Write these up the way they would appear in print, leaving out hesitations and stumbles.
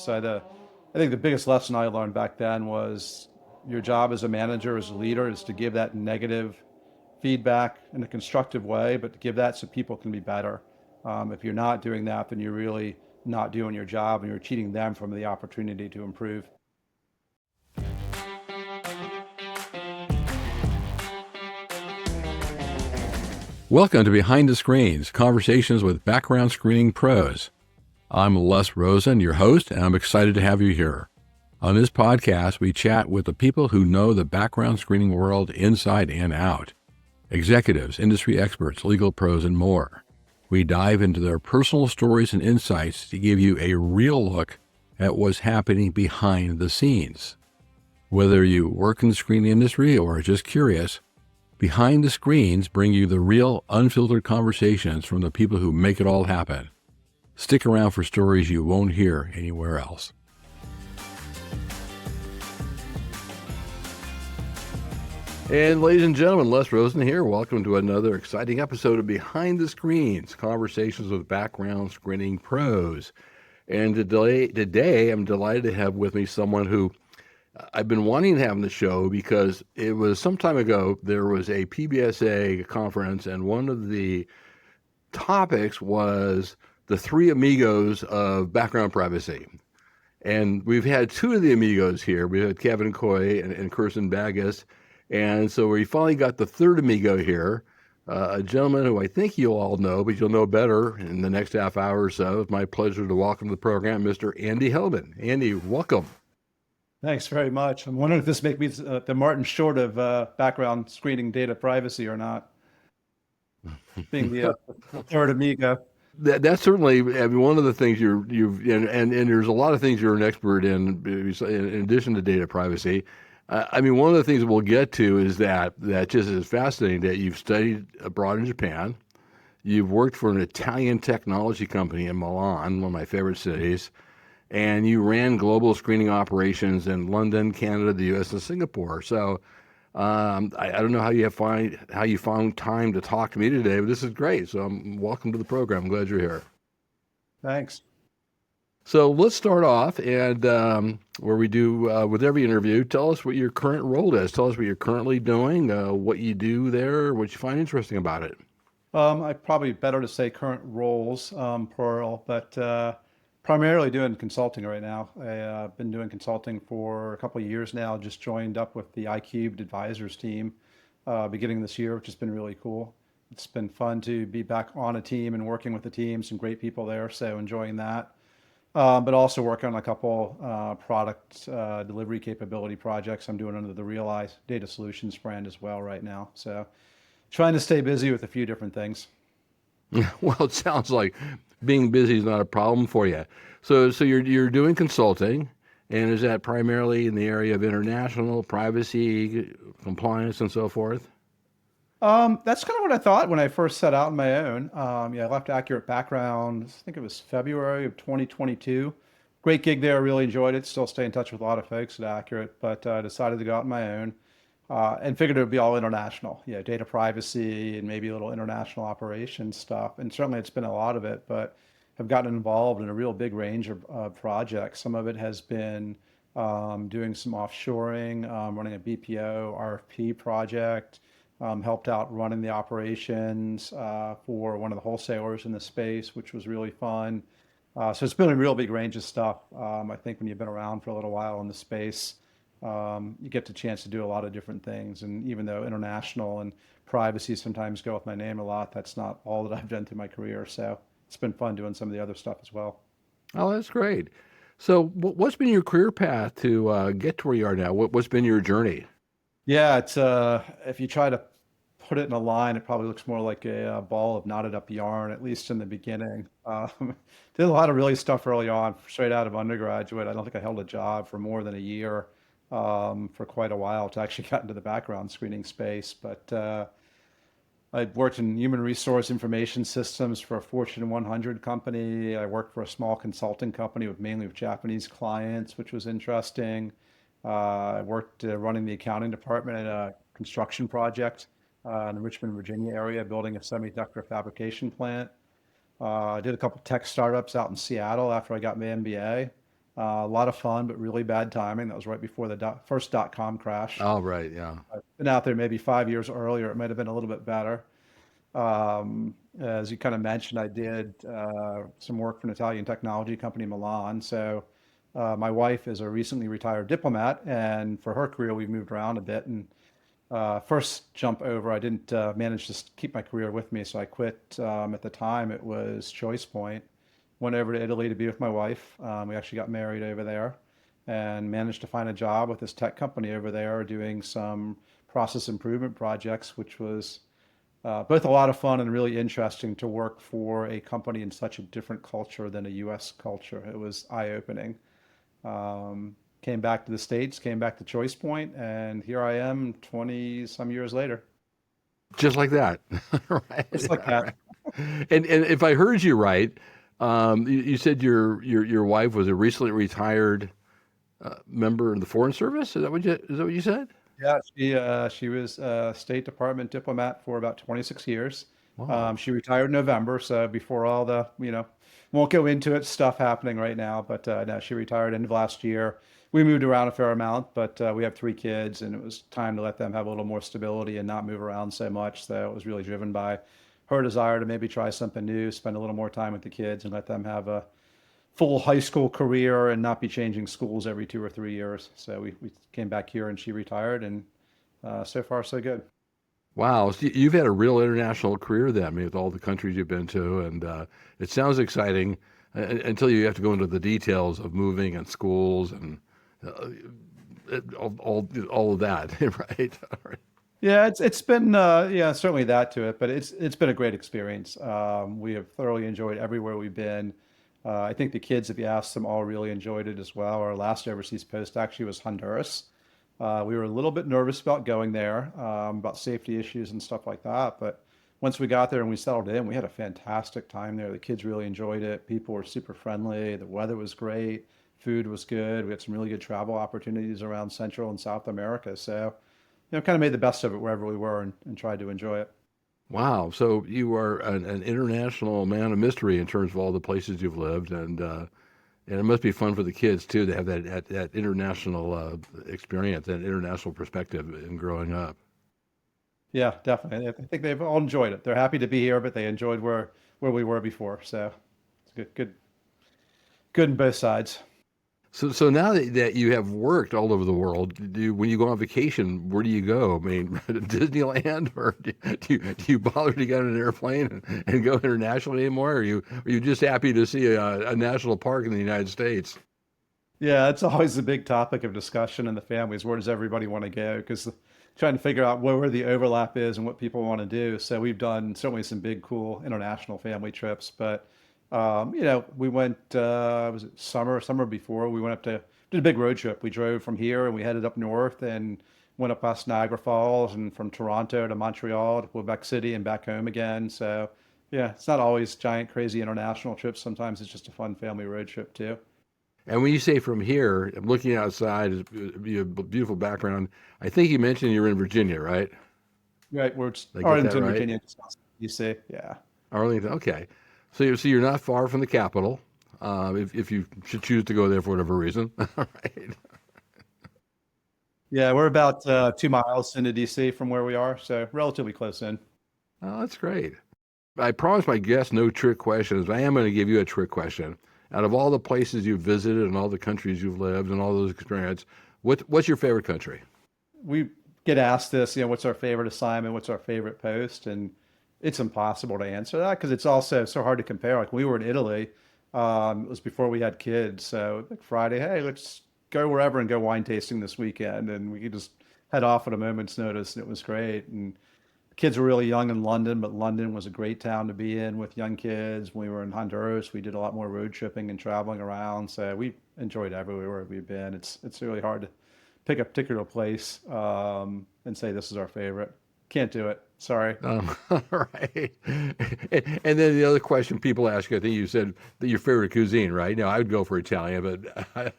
So I think the biggest lesson I learned back then was your job as a manager, as a leader, is to give that negative feedback in a constructive way, but to give that so people can be better. If you're not doing that, then you're really not doing your job and you're cheating them from the opportunity to improve. Welcome to Behind the Screens, Conversations with Background Screening Pros. I'm Les Rosen, your host, and I'm excited to have you here. On this podcast, we chat with the people who know the background screening world inside and out. Executives, industry experts, legal pros, and more. We dive into their personal stories and insights to give you a real look at what's happening behind the scenes. Whether you work in the screening industry or are just curious, Behind the Screens bring you the real, unfiltered conversations from the people who make it all happen. Stick around for stories you won't hear anywhere else. And ladies and gentlemen, Les Rosen here. Welcome to another exciting episode of Behind the Screens, Conversations with Background Screening Pros. And today I'm delighted to have with me someone who I've been wanting to have on the show because it was some time ago, there was a PBSA conference, and one of the topics was the three amigos of background privacy. And we've had two of the amigos here. We had Kevin Coy and Kirsten Bagas. And so we finally got the third amigo here, a gentleman who I think you'll all know, but you'll know better in the next half hour or so. It's my pleasure to welcome to the program Mr. Andy Heldman. Andy, welcome. Thanks very much. I'm wondering if this makes me the Martin Short of background screening data privacy or not, being the third amigo. That's certainly, I mean, one of the things and there's a lot of things you're an expert in addition to data privacy. I mean, one of the things we'll get to is that just is fascinating that you've studied abroad in Japan. You've worked for an Italian technology company in Milan, one of my favorite cities, and you ran global screening operations in London, Canada, the U.S., and Singapore. So I don't know how you found time to talk to me today, but this is great. So welcome to the program. I'm glad you're here. Thanks. So let's start off, and where we do with every interview, tell us what your current role is. Tell us what you're currently doing, what you do there, what you find interesting about it. I probably better to say current roles, plural, but primarily doing consulting right now. I've been doing consulting for a couple of years now, just joined up with the iCubed advisors team beginning this year, which has been really cool. It's been fun to be back on a team and working with the team, some great people there, so enjoying that. But also working on a couple product delivery capability projects I'm doing under the Realize Data Solutions brand as well right now. So trying to stay busy with a few different things. Well, it sounds like being busy is not a problem for you. So you're doing consulting, and is that primarily in the area of international privacy, compliance, and so forth? That's kind of what I thought when I first set out on my own. I left Accurate Background, I think it was February of 2022. Great gig there, really enjoyed it. Still stay in touch with a lot of folks at Accurate, but decided to go out on my own and figured it would be all international, data privacy and maybe a little international operations stuff. And certainly it's been a lot of it, but have gotten involved in a real big range of projects. Some of it has been doing some offshoring, running a BPO RFP project. Helped out running the operations for one of the wholesalers in the space, which was really fun. So it's been a real big range of stuff. I think when you've been around for a little while in the space, you get the chance to do a lot of different things. And even though international and privacy sometimes go with my name a lot, that's not all that I've done through my career. So it's been fun doing some of the other stuff as well. Oh, that's great. So what's been your career path to get to where you are now? What's been your journey? Yeah, it's if you try to put it in a line, it probably looks more like a ball of knotted up yarn, at least in the beginning. Did a lot of really stuff early on, straight out of undergraduate. I don't think I held a job for more than a year for quite a while to actually get into the background screening space. But I worked in human resource information systems for a Fortune 100 company. I worked for a small consulting company with mainly with Japanese clients, which was interesting. I worked running the accounting department at a construction project in the Richmond, Virginia area, building a semiconductor fabrication plant. I did a couple tech startups out in Seattle after I got my MBA. A lot of fun, but really bad timing. That was right before the first dot-com crash. Oh, right. Yeah. I've been out there maybe 5 years earlier. It might have been a little bit better. As you kind of mentioned, I did some work for an Italian technology company, Milan. So my wife is a recently retired diplomat, and for her career, we've moved around a bit. And first jump over, I didn't manage to keep my career with me, so I quit. At the time, it was Choice Point. Went over to Italy to be with my wife. We actually got married over there and managed to find a job with this tech company over there doing some process improvement projects, which was both a lot of fun and really interesting to work for a company in such a different culture than a US culture. It was eye-opening. Came back to the States, came back to Choice Point, and here I am 20 some years later. Just like that. Just Right. like All that. right. And if I heard you right, you said your wife was a recently retired member of the Foreign Service. Is that what you said? Yeah, she was a State Department diplomat for about 26 years. Wow. She retired in November, so before all the, won't go into it, stuff happening right now, but no, she retired end of last year. We moved around a fair amount, but we have three kids, and it was time to let them have a little more stability and not move around so much. So it was really driven by her desire to maybe try something new, spend a little more time with the kids, and let them have a full high school career and not be changing schools every 2 or 3 years. So we came back here and she retired, and so far so good. Wow. So you've had a real international career then, I mean, with all the countries you've been to, and it sounds exciting until you have to go into the details of moving and schools and uh, all of that, right? All right. Yeah, it's been yeah, certainly that to it, but it's been a great experience. We have thoroughly enjoyed everywhere we've been. I think the kids, if you ask them, all really enjoyed it as well. Our last overseas post actually was Honduras. We were a little bit nervous about going there, about safety issues and stuff like that. But once we got there and we settled in, we had a fantastic time there. The kids really enjoyed it. People were super friendly. The weather was great. Food was good. We had some really good travel opportunities around Central and South America. So, kind of made the best of it wherever we were and tried to enjoy it. Wow. So you are an international man of mystery in terms of all the places you've lived, and it must be fun for the kids too to have that international experience, that international perspective in growing up. Yeah, definitely. I think they've all enjoyed it. They're happy to be here, but they enjoyed where we were before. So it's good on both sides. So now that you have worked all over the world, when you go on vacation, where do you go? I mean, Disneyland, or do you bother to get on an airplane and go internationally anymore? Or are you just happy to see a national park in the United States? Yeah, it's always a big topic of discussion in the families. Where does everybody want to go? Because trying to figure out where the overlap is and what people want to do. So we've done certainly some big, cool international family trips. But we went. Was it summer before? We went up to did a big road trip. We drove from here and we headed up north and went up past Niagara Falls and from Toronto to Montreal to Quebec City and back home again. So yeah, it's not always giant, crazy international trips. Sometimes it's just a fun family road trip too. And when you say from here, I'm looking outside, you have a beautiful background. I think you mentioned you're in Virginia, right? Right, we're Did I get that Arlington, right? Virginia, DC. Yeah. Arlington. Okay. So you're not far from the capital, if you should choose to go there for whatever reason. All right. Yeah, we're about 2 miles into DC from where we are, so relatively close in. Oh, that's great. I promised my guests no trick questions, but I am going to give you a trick question. Out of all the places you've visited and all the countries you've lived and all those experiences, what's your favorite country? We get asked this, what's our favorite assignment, what's our favorite post, and it's impossible to answer that because it's also so hard to compare. Like when we were in Italy, it was before we had kids, so like Friday, hey, let's go wherever and go wine tasting this weekend, and we could just head off at a moment's notice, and it was great. And kids were really young in London, but London was a great town to be in with young kids. When we were in Honduras, we did a lot more road tripping and traveling around. So we enjoyed everywhere we've been. It's really hard to pick a particular place and say this is our favorite. Can't do it. Sorry. All right. And then the other question people ask, I think you said that your favorite cuisine, right? Now, I would go for Italian, but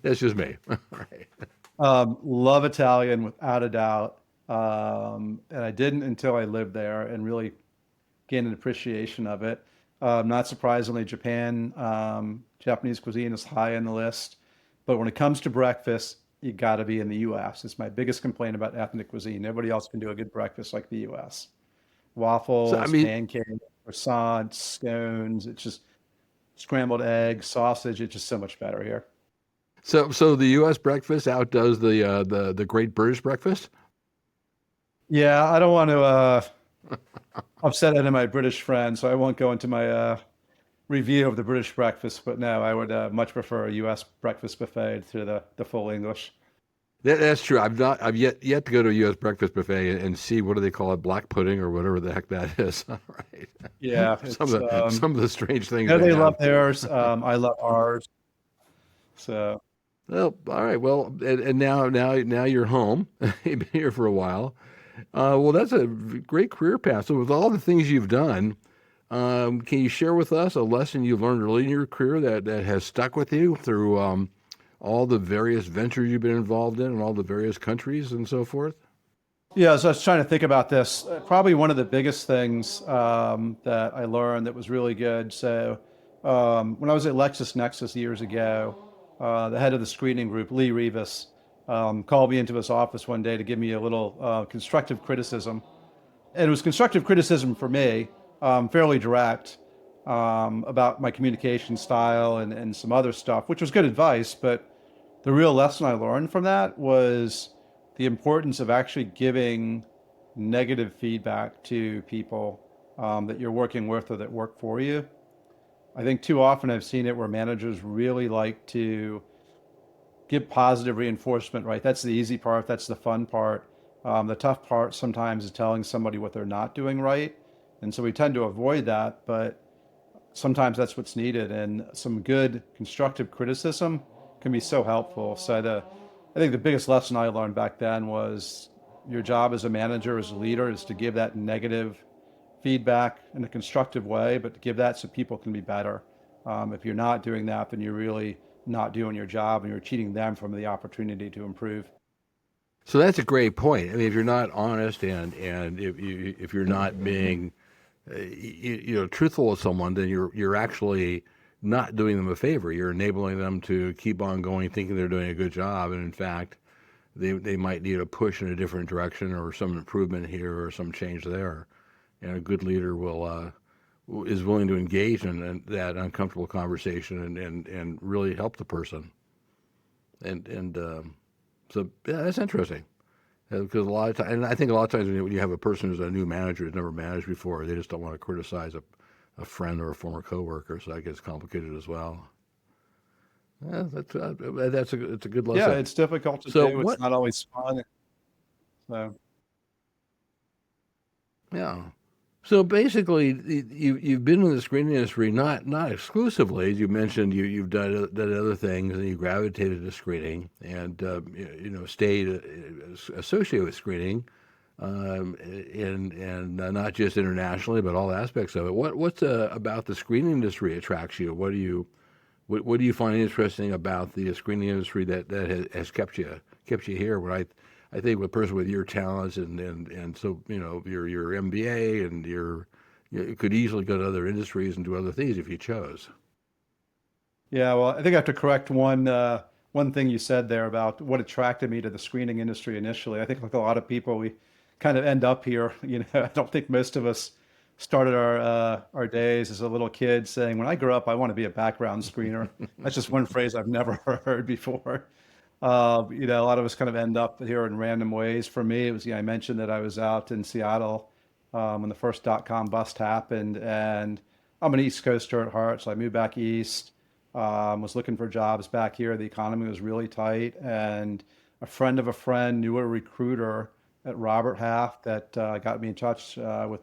that's just me. All right. Love Italian without a doubt. And I didn't until I lived there and really gained an appreciation of it. Not surprisingly, Japan Japanese cuisine is high on the list. But when it comes to breakfast, you got to be in the U.S. It's my biggest complaint about ethnic cuisine. Nobody else can do a good breakfast like the U.S. So I Waffles, mean, pancakes, croissants, scones. It's just scrambled eggs, sausage. It's just so much better here. so the U.S. breakfast outdoes the Great British breakfast. Yeah, I don't want to upset any of my British friends, so I won't go into my review of the British breakfast. But no, I would much prefer a U.S. breakfast buffet to the full English. That's true. I've yet to go to a U.S. breakfast buffet and see what do they call it, black pudding or whatever the heck that is. All right. Yeah, Some it's of the strange things no, they they love have. theirs. I love ours. So Well, all right. Well, and now you're home. You've been here for a while. Well, that's a great career path. So, with all the things you've done, can you share with us a lesson you've learned early in your career that has stuck with you through all the various ventures you've been involved in and all the various countries and so forth? yeah, so I was trying to think about this. Probably one of the biggest things that I learned that was really good. So when I was at LexisNexis years ago, the head of the screening group, Lee Rivas, called me into his office one day to give me a little constructive criticism. And it was constructive criticism for me, fairly direct, about my communication style and some other stuff, which was good advice. But the real lesson I learned from that was the importance of actually giving negative feedback to people that you're working with or that work for you. I think too often I've seen it where managers really like to give positive reinforcement, right? That's the easy part, that's the fun part. The tough part sometimes is telling somebody what they're not doing right. And so we tend to avoid that, but sometimes that's what's needed. And some good constructive criticism can be so helpful. I think the biggest lesson I learned back then was your job as a manager, as a leader, is to give that negative feedback in a constructive way, but to give that so people can be better. If you're not doing that, then you're really not doing your job and you're cheating them from the opportunity to improve. So that's a great point. I mean, if you're not honest and if you're not being truthful with someone, then you're actually not doing them a favor. You're enabling them to keep on going, thinking they're doing a good job, and in fact, they might need a push in a different direction or some improvement here or some change there. And a good leader is willing to engage in that uncomfortable conversation and really help the person. And so yeah, that's interesting. Because a lot of times, and I think a lot of times when you have a person who's a new manager who's never managed before, they just don't want to criticize a friend or a former coworker, so that gets complicated as well. Yeah, it's a good Yeah, lesson. it's difficult to So do. It's what? not always fun. So Yeah. So basically, you've been in the screening industry not exclusively. As you mentioned, you've done other things, and you gravitated to screening, and stayed associated with screening, and not just internationally, but all aspects of it. What's about the screening industry attracts you? What do you find interesting about the screening industry that has kept you here? I think with a person with your talents and so your MBA and you could easily go to other industries and do other things if you chose. yeah, well, I think I have to correct one thing you said there about what attracted me to the screening industry initially. I think like a lot of people, we kind of end up here. I don't think most of us started our days as a little kid saying, "When I grow up, I want to be a background screener." That's just one phrase I've never heard before. A lot of us kind of end up here in random ways. For me, it was, I mentioned that I was out in Seattle when the first dot-com bust happened, and I'm an East Coaster at heart, so I moved back east. Was looking for jobs back here. The economy was really tight, and a friend of a friend knew a recruiter at Robert Half that got me in touch with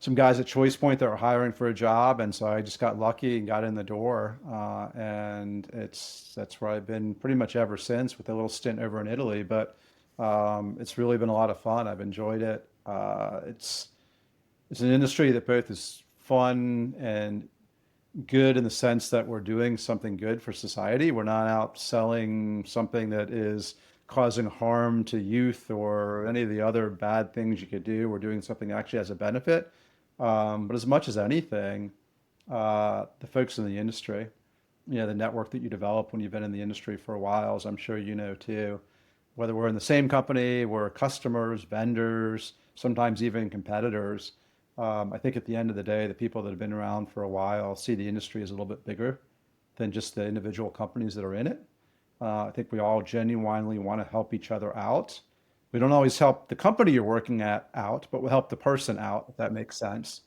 some guys at Choice Point that were hiring for a job, and so I just got lucky and got in the door, and that's where I've been pretty much ever since, with a little stint over in Italy. But it's really been a lot of fun. I've enjoyed it. It's an industry that both is fun and good in the sense that we're doing something good for society. We're not out selling something that is causing harm to youth or any of the other bad things you could do. We're doing something that actually has a benefit. But as much as anything, the folks in the industry, the network that you develop when you've been in the industry for a while, as I'm sure you know too. Whether we're in the same company, we're customers, vendors, sometimes even competitors. I think at the end of the day, the people that have been around for a while see the industry as a little bit bigger than just the individual companies that are in it. I think we all genuinely want to help each other out. We don't always help the company you're working at out, but we help the person out, if that makes sense.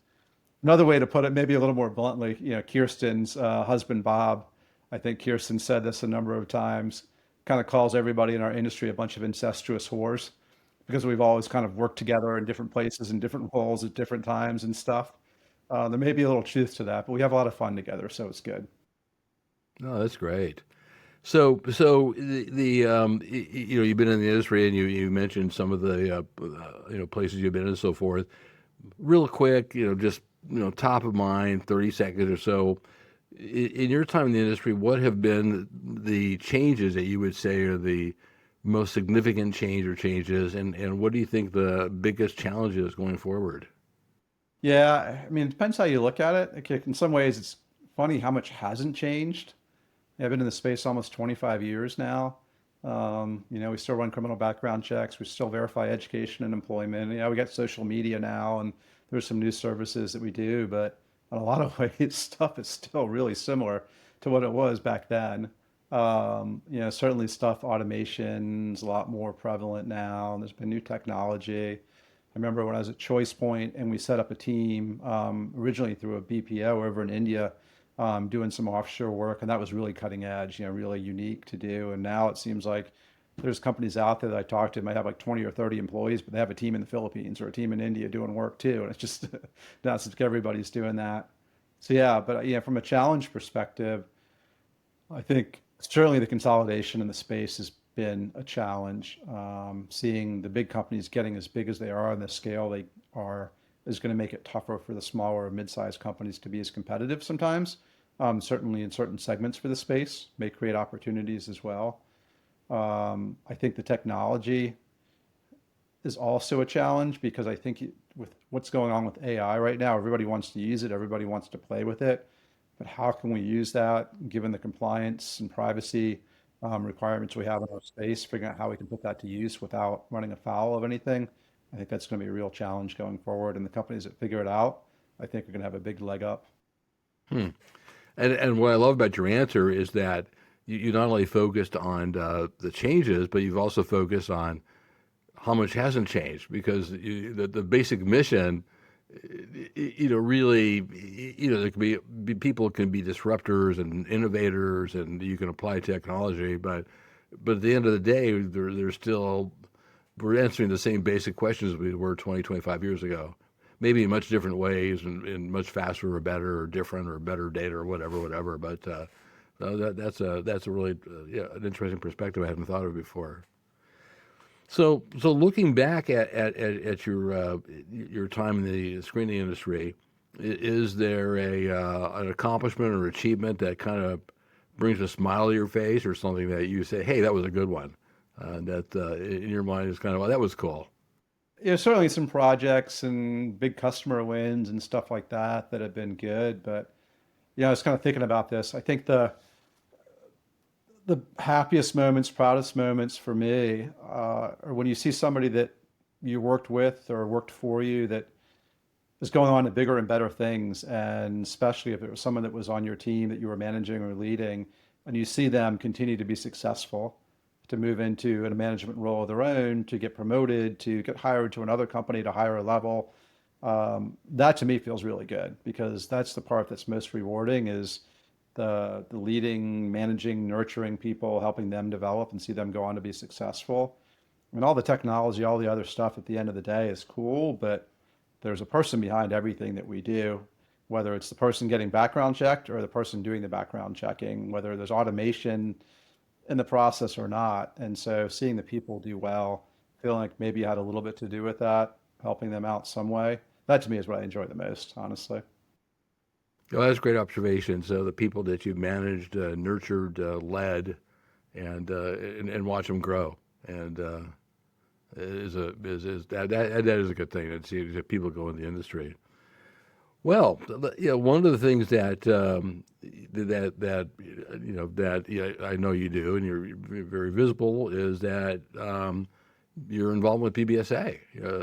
Another way to put it, maybe a little more bluntly, Kirsten's husband, Bob, I think Kirsten said this a number of times, kind of calls everybody in our industry a bunch of incestuous whores because we've always kind of worked together in different places and different roles at different times and stuff. There may be a little truth to that, but we have a lot of fun together, so it's good. No, that's great. So you've been in the industry and you mentioned some of the places you've been and so forth. Real quick, just top of mind, 30 seconds or so. In your time in the industry, what have been the changes that you would say are the most significant changes, and what do you think the biggest challenge is going forward? Yeah, I mean, it depends how you look at it. Okay, in some ways, it's funny how much hasn't changed. I've been in the space almost 25 years now. We still run criminal background checks. We still verify education and employment. We got social media now, and there's some new services that we do, but in a lot of ways, stuff is still really similar to what it was back then. Certainly stuff automation's a lot more prevalent now, and there's been new technology. I remember when I was at Choice Point and we set up a team originally through a BPO over in India, doing some offshore work, and that was really cutting edge, really unique to do. And now it seems like there's companies out there that I talk to might have like 20 or 30 employees, but they have a team in the Philippines or a team in India doing work too. And it's just now it's like everybody's doing that. So yeah, but from a challenge perspective, I think certainly the consolidation in the space has been a challenge. Seeing the big companies getting as big as they are on the scale they are is going to make it tougher for the smaller or mid-sized companies to be as competitive sometimes. Certainly in certain segments for the space may create opportunities as well. I think the technology is also a challenge because I think with what's going on with AI right now, everybody wants to use it, everybody wants to play with it. But how can we use that given the compliance and privacy requirements we have in our space, figuring out how we can put that to use without running afoul of anything? I think that's going to be a real challenge going forward. And the companies that figure it out, I think are going to have a big leg up. Hmm. And what I love about your answer is that you not only focused on the changes, but you've also focused on how much hasn't changed because the basic mission, really, there can be people can be disruptors and innovators, and you can apply technology, but at the end of the day, there's still we're answering the same basic questions we were 20, 25 years ago. Maybe in much different ways and much faster or better or different or better data or whatever. But that's a really an interesting perspective I hadn't thought of before. So looking back at your time in the screening industry, is there an accomplishment or achievement that kind of brings a smile to your face, or something that you say, "Hey, that was a good one," that in your mind is kind of, "Well, that was cool." Certainly some projects and big customer wins and stuff like that that have been good. But I was kind of thinking about this. I think the happiest moments, proudest moments for me are when you see somebody that you worked with or worked for you that is going on to bigger and better things, and especially if it was someone that was on your team that you were managing or leading, and you see them continue to be successful, to move into a management role of their own, to get promoted, to get hired to another company to higher level. That to me feels really good because that's the part that's most rewarding is the leading, managing, nurturing people, helping them develop and see them go on to be successful. I mean, all the technology, all the other stuff at the end of the day is cool, but there's a person behind everything that we do, whether it's the person getting background checked or the person doing the background checking, whether there's automation in the process or not. And so seeing the people do well, feeling like maybe you had a little bit to do with that, helping them out some way, that to me is what I enjoy the most, honestly. Well, that's a great observation. So the people that you've managed, nurtured, led, and watch them grow, and is that is a good thing to see that people go in the industry. Well, one of the things that I know you do, and you're very visible, is that you're involved with PBSA,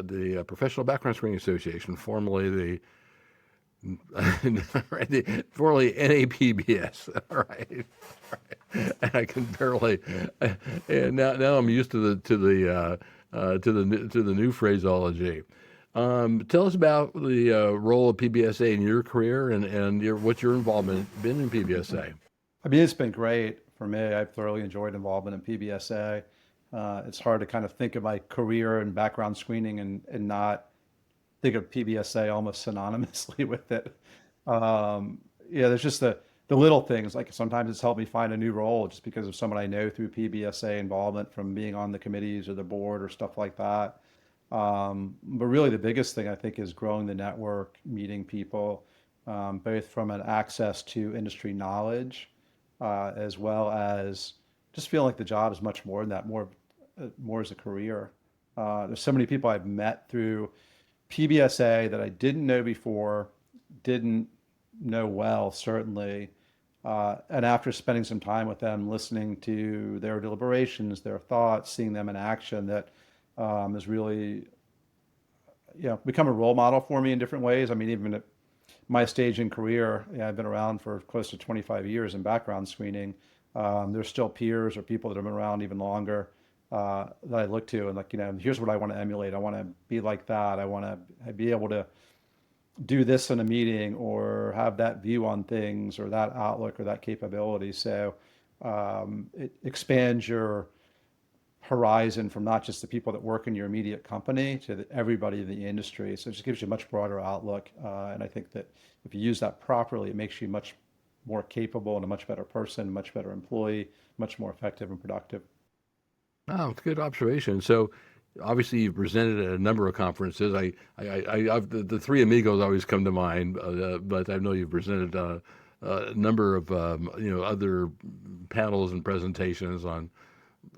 the Professional Background Screening Association, formerly formerly NAPBS. All right, and I can barely, and now I'm used to the new phraseology. Tell us about the role of PBSA in your career and what's your involvement been in PBSA. I mean, it's been great for me. I've thoroughly enjoyed involvement in PBSA. It's hard to kind of think of my career and background screening and not think of PBSA almost synonymously with it. Um, yeah, there's just the little things. Like sometimes it's helped me find a new role just because of someone I know through PBSA involvement from being on the committees or the board or stuff like that. But really, the biggest thing I think is growing the network, meeting people, both from an access to industry knowledge, as well as just feeling like the job is much more than that, more as a career. There's so many people I've met through PBSA that I didn't know before, didn't know well, certainly. And after spending some time with them, listening to their deliberations, their thoughts, seeing them in action, that has really, become a role model for me in different ways. I mean, even at my stage in career, I've been around for close to 25 years in background screening. There's still peers or people that have been around even longer that I look to and like, here's what I want to emulate. I want to be like that. I want to be able to do this in a meeting or have that view on things or that outlook or that capability. So it expands your horizon from not just the people that work in your immediate company to everybody in the industry. So it just gives you a much broader outlook. And I think that if you use that properly, it makes you much more capable and a much better person, much better employee, much more effective and productive. Oh, it's a good observation. So, obviously, you've presented at a number of conferences. I've, the three Amigos always come to mind, but I know you've presented a number of other panels and presentations on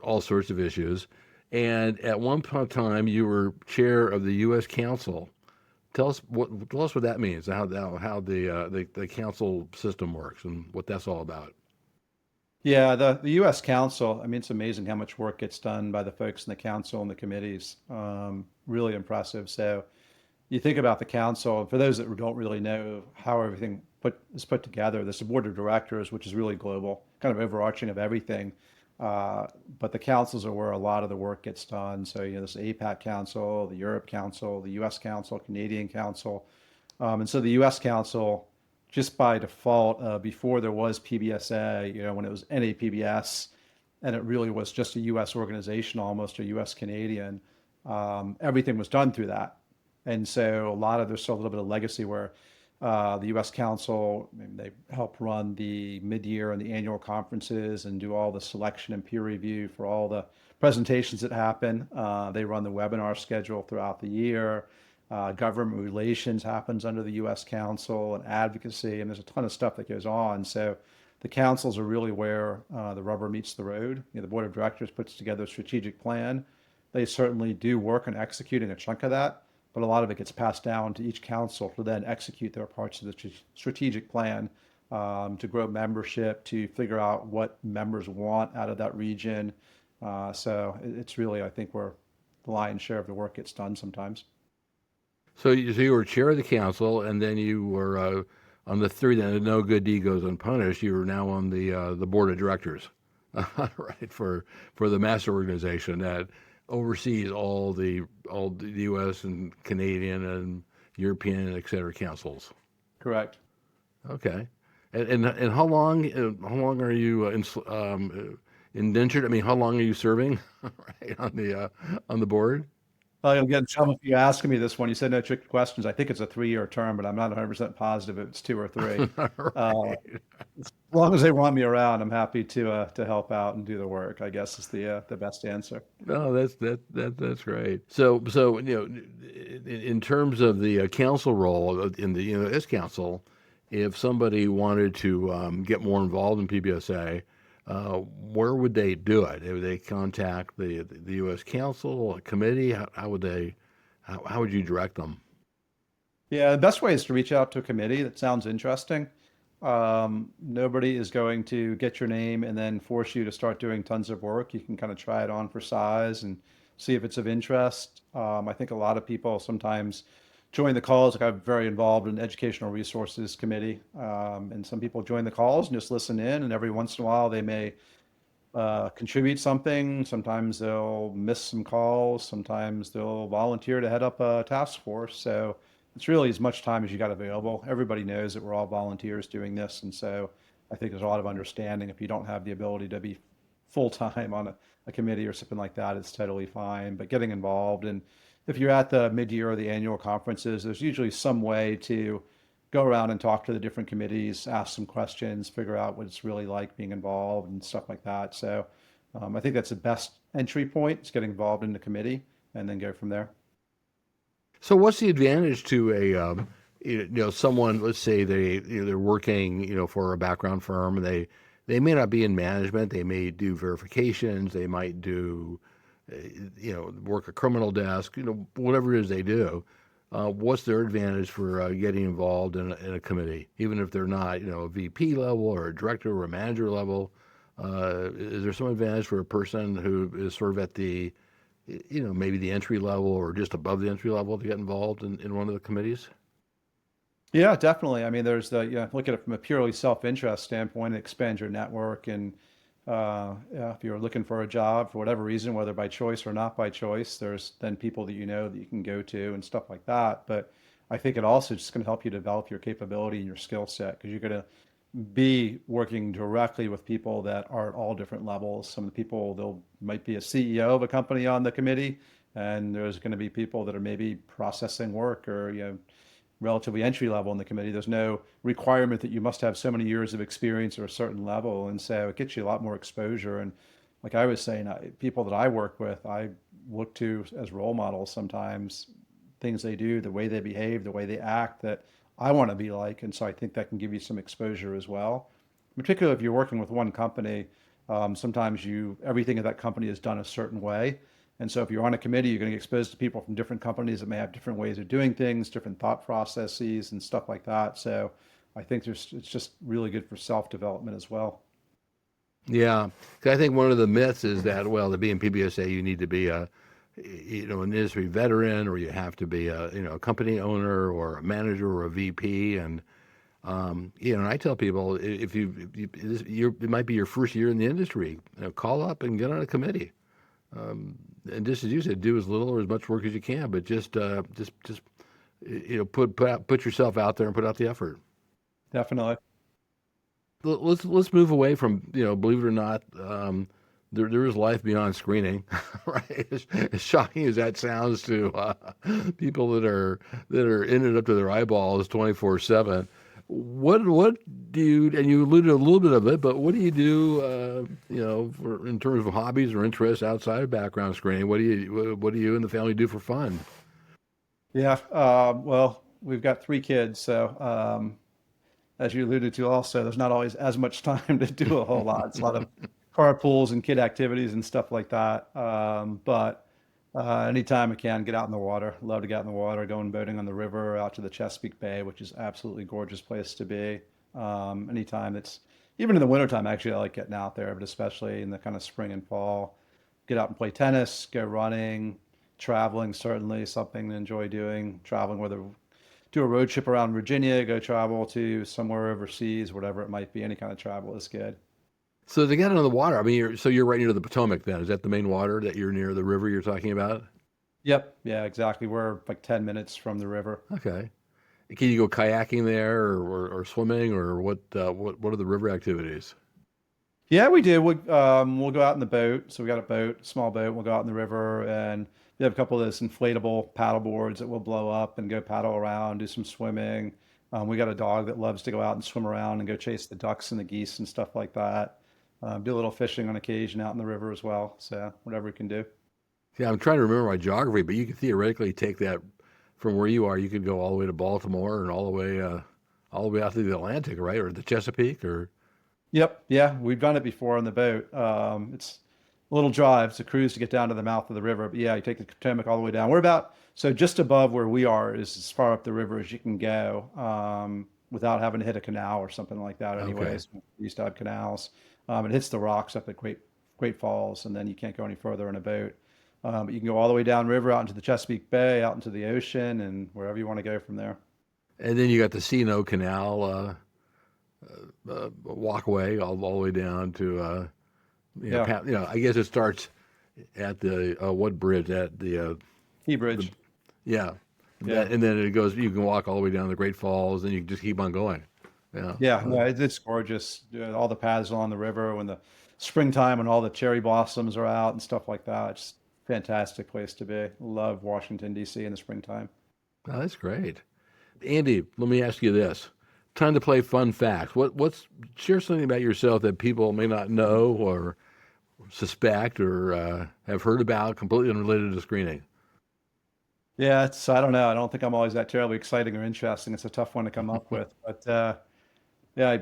all sorts of issues. And at one time, you were chair of the U.S. Council. Tell us what that means, how the council system works, and what that's all about. Yeah, the U.S. Council, I mean, it's amazing how much work gets done by the folks in the council and the committees. Really impressive. So you think about the council, for those that don't really know how everything is put together, there's a board of directors, which is really global, kind of overarching of everything. But the councils are where a lot of the work gets done. So, this APAC Council, the Europe Council, the U.S. Council, Canadian Council. And so the U.S. Council, just by default, before there was PBSA, when it was NAPBS, and it really was just a U.S. organization, almost a U.S. Canadian, everything was done through that. And so there's still a little bit of legacy where the U.S. Council, I mean, they help run the mid-year and the annual conferences and do all the selection and peer review for all the presentations that happen. They run the webinar schedule throughout the year. Government relations happens under the U.S. Council and advocacy, and there's a ton of stuff that goes on. So the councils are really where the rubber meets the road. The board of directors puts together a strategic plan. They certainly do work on executing a chunk of that, but a lot of it gets passed down to each council to then execute their parts of the strategic plan, to grow membership, to figure out what members want out of that region. So it's really, I think, where the lion's share of the work gets done sometimes. So you were chair of the council, and then you were on the three that no good deed goes unpunished. You are now on the board of directors, right, for the master organization that oversees all the U.S. and Canadian and European, et cetera, councils. Correct. Okay, and how long are you indentured? I mean, how long are you serving, right, on the board? You'll get in trouble if you asking me this one. You said no trick questions. I think it's a 3-year term, but I'm not 100% positive if it's 2 or 3. Uh, Right. as long as they want me around, I'm happy to help out and do the work, I guess is the best answer. No, that's great. So in terms of the council role in the as council, if somebody wanted to get more involved in PBSA, where would they do it? Would they contact the U.S. Council, a committee? How would you direct them? Yeah, the best way is to reach out to a committee that sounds interesting. Nobody is going to get your name and then force you to start doing tons of work. You can kind of try it on for size and see if it's of interest. I think a lot of people sometimes join the calls. Like I'm very involved in Educational Resources Committee, and some people join the calls and just listen in, and every once in a while they may contribute something. Sometimes they'll miss some calls. Sometimes they'll volunteer to head up a task force. So it's really as much time as you got available. Everybody knows that we're all volunteers doing this. And so I think there's a lot of understanding. If you don't have the ability to be full time on a committee or something like that, it's totally fine. But getting involved, and if you're at the mid-year or the annual conferences, there's usually some way to go around and talk to the different committees, ask some questions, figure out what it's really like being involved and stuff like that. So I think that's the best entry point is getting involved in the committee and then go from there. So what's the advantage to a someone, let's say they're working for a background firm, and they may not be in management, they may do verifications, they might do work a criminal desk, whatever it is they do. What's their advantage for getting involved in a committee, even if they're not a VP level or a director or a manager level? Is there some advantage for a person who is sort of at the maybe the entry level or just above the entry level to get involved in one of the committees? Yeah, definitely. I mean, there's look at it from a purely self-interest standpoint, expand your network. And yeah, if you're looking for a job for whatever reason, whether by choice or not by choice, there's then people that you know that you can go to and stuff like that. But I think it also just going to help you develop your capability and your skill set because you're going to be working directly with people that are at all different levels. Some of the people, they'll might be a CEO of a company on the committee, and there's going to be people that are maybe processing work or relatively entry level in the committee. There's no requirement that you must have so many years of experience or a certain level. And so it gets you a lot more exposure. And like I was saying, people that I work with, I look to as role models sometimes, things they do, the way they behave, the way they act that I want to be like. And so I think that can give you some exposure as well. Particularly if you're working with one company, sometimes everything at that company is done a certain way. And so if you're on a committee, you're going to get exposed to people from different companies that may have different ways of doing things, different thought processes and stuff like that. So I think it's just really good for self-development as well. Yeah, 'cause I think one of the myths is that, well, to be in PBSA, you need to be an industry veteran, or you have to be a company owner or a manager or a VP. And and I tell people, it might be your first year in the industry, call up and get on a committee. And just as you said, do as little or as much work as you can, but just put yourself out there and put out the effort. Definitely. Let's move away from believe it or not, there is life beyond screening, right? As shocking as that sounds to people that are in it up to their eyeballs 24/7. What do you, and you alluded a little bit of it, but what do you do, in terms of hobbies or interests outside of background screening? What do you and the family do for fun? Yeah. Well, we've got three kids. So as you alluded to also, there's not always as much time to do a whole lot. It's a lot of carpools and kid activities and stuff like that. But anytime I can, get out in the water. Love to get out in the water, going boating on the river, out to the Chesapeake Bay, which is absolutely gorgeous place to be. Anytime it's, even in the wintertime, actually, I like getting out there, but especially in the kind of spring and fall, get out and play tennis, go running, traveling, certainly something to enjoy doing. Traveling, whether do a road trip around Virginia, go travel to somewhere overseas, whatever it might be, any kind of travel is good. So to get into the water, I mean, you're right near the Potomac then. Is that the main water that you're near the river you're talking about? Yep. Yeah, exactly. We're like 10 minutes from the river. Okay. Can you go kayaking there or swimming or what are the river activities? Yeah, we do. We'll go out in the boat. So we got a boat, small boat. We'll go out in the river and we have a couple of those inflatable paddle boards that we'll blow up and go paddle around, do some swimming. We got a dog that loves to go out and swim around and go chase the ducks and the geese and stuff like that. Do a little fishing on occasion out in the river as well. So whatever we can do. Yeah, I'm trying to remember my geography, but you could theoretically take that from where you are. You could go all the way to Baltimore and all the way out to the Atlantic, right, or the Chesapeake, or Yep. Yeah, we've done it before on the boat. It's a little drive. It's a cruise to get down to the mouth of the river. But yeah, you take the Potomac all the way down. We're about so just above where we are is as far up the river as you can go, without having to hit a canal or something like that. Okay. Anyways, we used to have canals. It hits the rocks up at Great Falls, and then you can't go any further in a boat. But you can go all the way down river out into the Chesapeake Bay, out into the ocean, and wherever you want to go from there. And then you got the C&O Canal walkway all the way down to Yeah, I guess it starts at the what bridge at Key the Bridge. yeah Yeah. and then it goes. You can walk all the way down the Great Falls, and you can just keep on going. Yeah. Yeah, no, it's gorgeous. All the paths along the river when the springtime when all the cherry blossoms are out and stuff like that. It's a fantastic place to be. Love Washington, D.C. in the springtime. Oh, that's great. Andy, let me ask you this. Time to play fun facts. What's share something about yourself that people may not know or suspect or have heard about, completely unrelated to screening. Yeah, I don't know. I don't think I'm always that terribly exciting or interesting. It's a tough one to come up with. But yeah,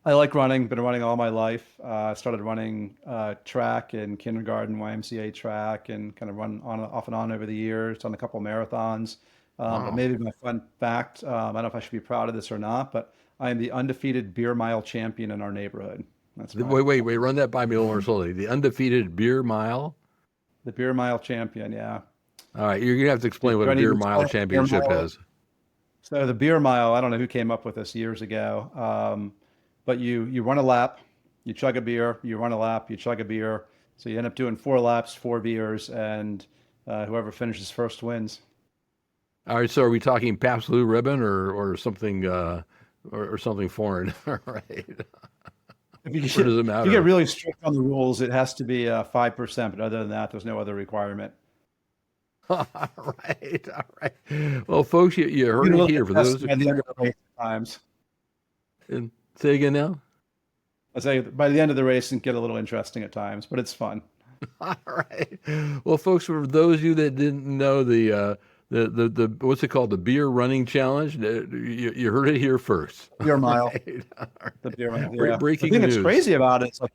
I like running. Been running all my life. I started running track in kindergarten, YMCA track, and kind of run on off and on over the years. Done a couple marathons. But Wow. maybe my fun fact, I don't know if I should be proud of this or not, but I am the undefeated beer mile champion in our neighborhood. That's my Wait. Run that by me a little more slowly. The undefeated beer mile. the beer mile champion. Yeah. All right, you're gonna have to explain Did what a any of beer you mile try beer championship mile? is. So the beer mile, I don't know who came up with this years ago, but you run a lap, you chug a beer, you run a lap, you chug a beer. So you end up doing 4 laps, 4 beers, and whoever finishes first wins. All right, so are we talking Pabst Blue Ribbon or something or something foreign? All right, or does it If you get matter? really strict on the rules, it has to be 5%. But other than that, there's no other requirement. All right, all right. Well, folks, you You heard get a it little here. bit For those, tested by the end of the race at times. and say again now. I say by the end of the race, it can get a little interesting at times, but it's fun. All right. Well, folks, for those of you that didn't know the what's it called, the beer running challenge, you heard it here first. Beer All mile, right. All the beer mile, right. yeah. The Breaking thing that's news. crazy about it is like,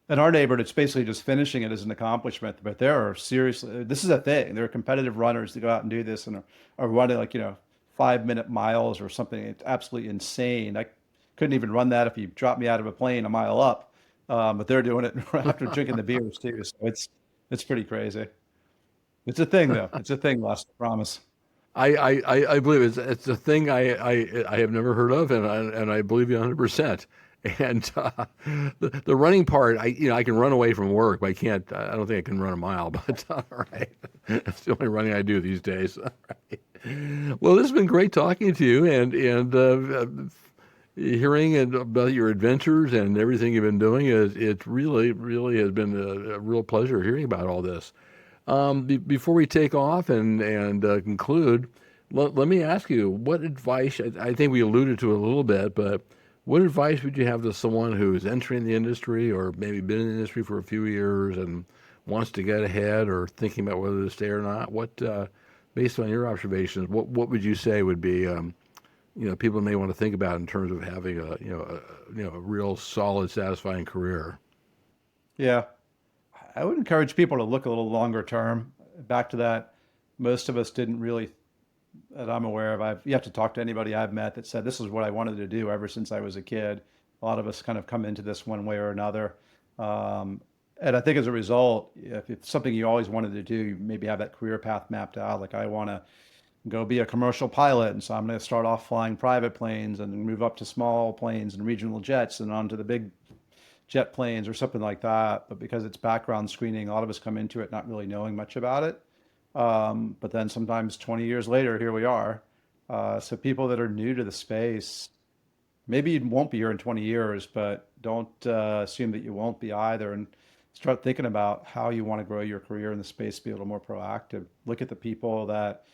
in our neighborhood, it's basically just finishing it as an accomplishment. But there are seriously, this is a thing. There are competitive runners that go out and do this and are running like, 5 minute miles or something. It's absolutely insane. I couldn't even run that if you dropped me out of a plane a mile up. But they're doing it after drinking the beers too. So it's pretty crazy. It's a thing though. It's a thing, Les, I promise. I believe it's a thing I have never heard of, and I believe you 100%. And the running part, I can run away from work, but I don't think I can run a mile. But all right, that's the only running I do these days. All right. Well, this has been great talking to you, and hearing about your adventures and everything you've been doing. It really has been a real pleasure hearing about all this. Before we take off and conclude, let me ask you, what advice, I think we alluded to it a little bit, but what advice would you have to someone who's entering the industry or maybe been in the industry for a few years and wants to get ahead or thinking about whether to stay or not? Based on your observations, what would you say would be, people may want to think about in terms of having a real solid, satisfying career? Yeah. I would encourage people to look a little longer term. Back to that, most of us didn't really, that I'm aware of. You have to talk to anybody I've met that said this is what I wanted to do ever since I was a kid. A lot of us kind of come into this one way or another. And I think as a result, if it's something you always wanted to do, you maybe have that career path mapped out. Like I want to go be a commercial pilot, and so I'm going to start off flying private planes and move up to small planes and regional jets and onto the big jet planes or something like that. But because it's background screening, a lot of us come into it not really knowing much about it. But then sometimes 20 years later, here we are. So people that are new to the space, maybe you won't be here in 20 years, but don't assume that you won't be either. And start thinking about how you want to grow your career in the space, be a little more proactive. Look at the people that,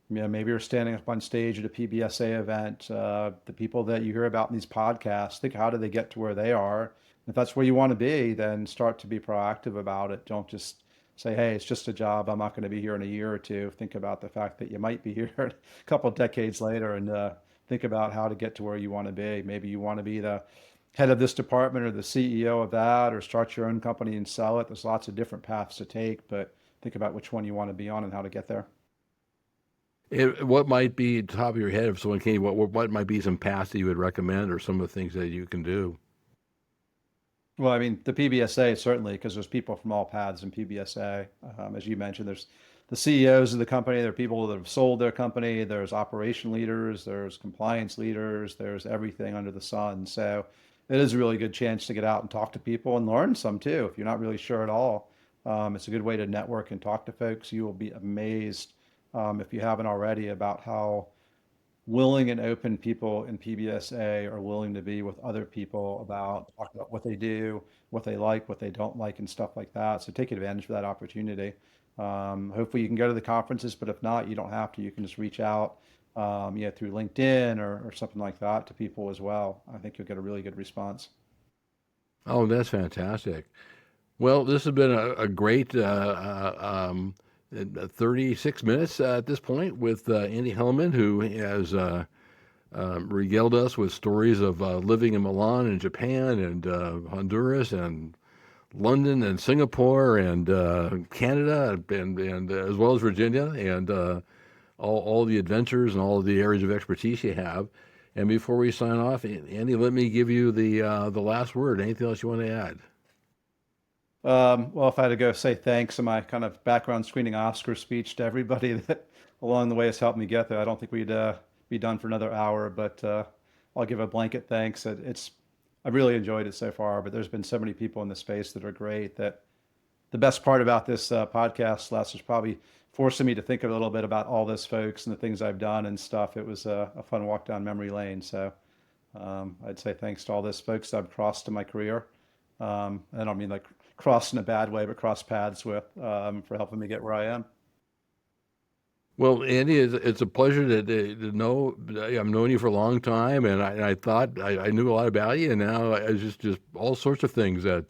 maybe are standing up on stage at a PBSA event, the people that you hear about in these podcasts. Think, how do they get to where they are? If that's where you want to be, then start to be proactive about it. Don't just say, hey, it's just a job. I'm not going to be here in a year or two. Think about the fact that you might be here a couple of decades later and think about how to get to where you want to be. Maybe you want to be the head of this department or the CEO of that, or start your own company and sell it. There's lots of different paths to take, but think about which one you want to be on and how to get there. What might be top of your head if someone came? What might be some paths that you would recommend, or some of the things that you can do? Well, I mean, the PBSA certainly, because there's people from all paths in PBSA. As you mentioned, there's the CEOs of the company, there are people that have sold their company, there's operation leaders, there's compliance leaders, there's everything under the sun. So it is a really good chance to get out and talk to people and learn some too. If you're not really sure at all, it's a good way to network and talk to folks. You will be amazed, if you haven't already, about how willing and open people in PBSA are willing to be with other people about talking about what they do, what they like, what they don't like, and stuff like that. So take advantage of that opportunity. Hopefully you can go to the conferences, but if not, you don't have to. You can just reach out, through LinkedIn or something like that to people as well. I think you'll get a really good response. Oh, that's fantastic. Well, this has been a great 36 minutes at this point with Andy Hellman, who has regaled us with stories of living in Milan and Japan and Honduras and London and Singapore and Canada and as well as Virginia and all the adventures and all the areas of expertise you have. And before we sign off, Andy, let me give you the last word. Anything else you want to add? Well, if I had to go say thanks in my kind of background screening Oscar speech to everybody that along the way has helped me get there, I don't think we'd be done for another hour, but I'll give a blanket thanks. I've really enjoyed it so far, but there's been so many people in the space that are great that the best part about this podcast, Les, is probably forcing me to think a little bit about all those folks and the things I've done and stuff. It was a fun walk down memory lane. So I'd say thanks to all those folks I've crossed in my career. I don't mean like crossed in a bad way, but cross paths with, for helping me get where I am. Well, Andy, it's a pleasure to know. I've known you for a long time, and I thought I knew a lot about you, and now it's just all sorts of things that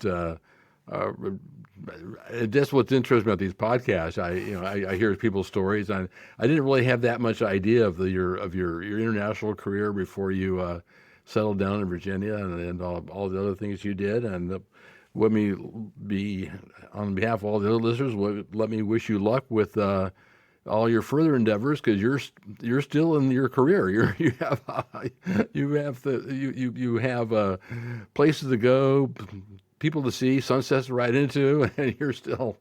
that's what's interesting about these podcasts. I hear people's stories, and I didn't really have that much idea of your international career before you settled down in Virginia and all the other things you did. And let me be on behalf of all the other listeners. Let me wish you luck with all your further endeavors, because you're still in your career. You have places to go, people to see, sunsets to ride into, and you're still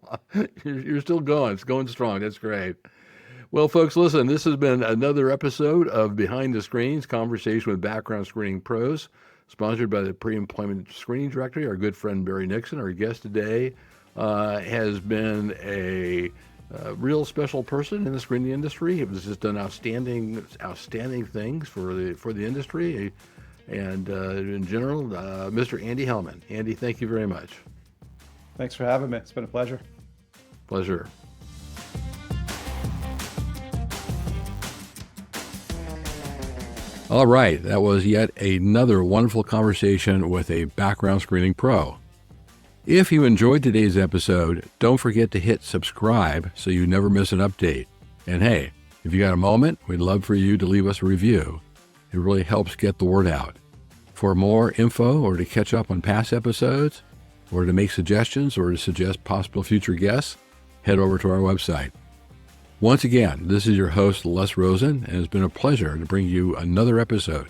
going. It's going strong. That's great. Well, folks, listen, this has been another episode of Behind the Screens, Conversation with Background Screening Pros, sponsored by the Pre-Employment Screening Directory. Our good friend Barry Nixon, our guest today, has been a real special person in the screening industry. He has just done outstanding things for the industry, and in general, Mr. Andy Hellman. Andy, thank you very much. Thanks for having me. It's been a pleasure. Pleasure. All right, that was yet another wonderful conversation with a background screening pro. If you enjoyed today's episode, don't forget to hit subscribe so you never miss an update. And hey, if you got a moment, we'd love for you to leave us a review. It really helps get the word out. For more info or to catch up on past episodes, or to make suggestions or to suggest possible future guests, head over to our website. Once again, this is your host, Les Rosen, and it's been a pleasure to bring you another episode.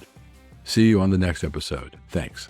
See you on the next episode. Thanks.